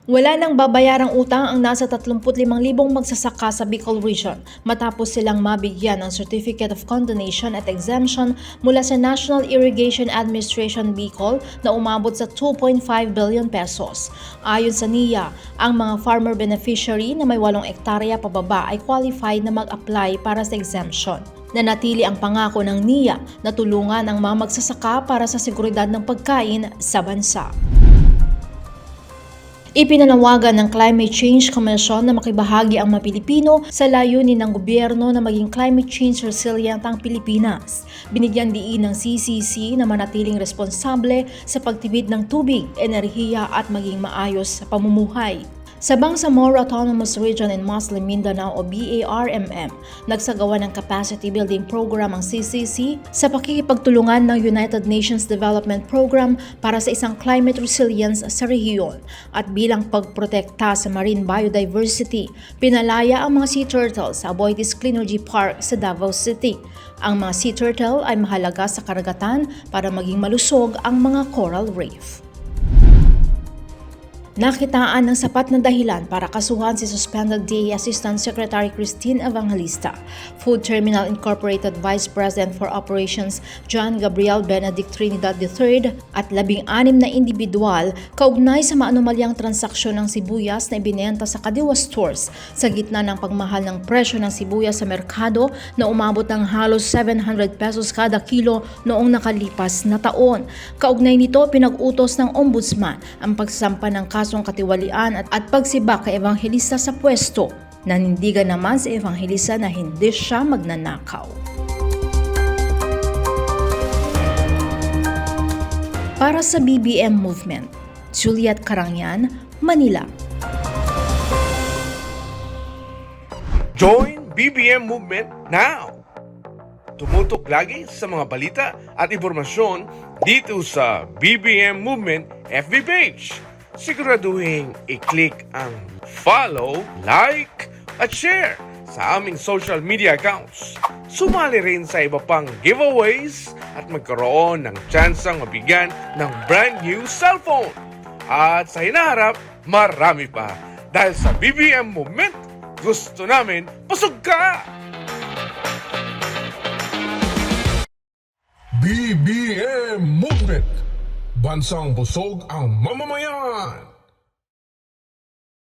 Wala nang babayarang utang ang nasa 35,000 magsasaka sa Bicol Region matapos silang mabigyan ng Certificate of Condonation at Exemption mula sa National Irrigation Administration Bicol na umabot sa 2.5 billion pesos. Ayon sa NIA, ang mga farmer beneficiary na may 8 ektarya pababa ay qualified na mag-apply para sa exemption. Nanatili ang pangako ng NIA na tulungan ang mga magsasaka para sa seguridad ng pagkain sa bansa. Ipinanawagan ng Climate Change Commission na makibahagi ang mga Pilipino sa layunin ng gobyerno na maging climate change resilient ang Pilipinas. Binigyan diin ng CCC na manatiling responsable sa pagtipid ng tubig, enerhiya at maging maayos sa pamumuhay. Sa Bangsamoro Autonomous Region in Muslim Mindanao o BARMM, nagsagawa ng capacity building program ang CCC sa pakikipagtulungan ng United Nations Development Program para sa isang climate resilience sa rehiyon. At bilang pagprotekta sa marine biodiversity, pinalaya ang mga sea turtles sa Aboitiz Cleanergy Park sa Davao City. Ang mga sea turtle ay mahalaga sa karagatan para maging malusog ang mga coral reef. Nakitaan ng sapat na dahilan para kasuhan si suspended DA Assistant Secretary Christine Evangelista, Food Terminal Incorporated Vice President for Operations John Gabriel Benedict Trinidad III at 16 na individual kaugnay sa maanumalyang transaksyon ng sibuyas na ibinenta sa Kadiwa Stores sa gitna ng pagmahal ng presyo ng sibuyas sa merkado na umabot ng halos 700 pesos kada kilo noong nakalipas na taon. Kaugnay nito, pinag-utos ng Ombudsman ang pagsasampa ng kasong katiwalian at pagsibak kay Evangelista sa pwesto. Nanindigan naman si Evangelista na hindi siya magnanakaw. Para sa BBM Movement, Juliet Carangyan, Manila. Join BBM Movement now! Tumutok lagi sa mga balita at impormasyon dito sa BBM Movement FB page. Siguraduhin i-click ang follow, like, at share sa aming social media accounts. Sumali rin sa iba pang giveaways at magkaroon ng tsansang mabigyan ng brand new cellphone. At sa hinaharap, marami pa. Dahil sa BBM Movement, gusto namin pasog ka! BBM Movement. Bansang busog ang mamamayan.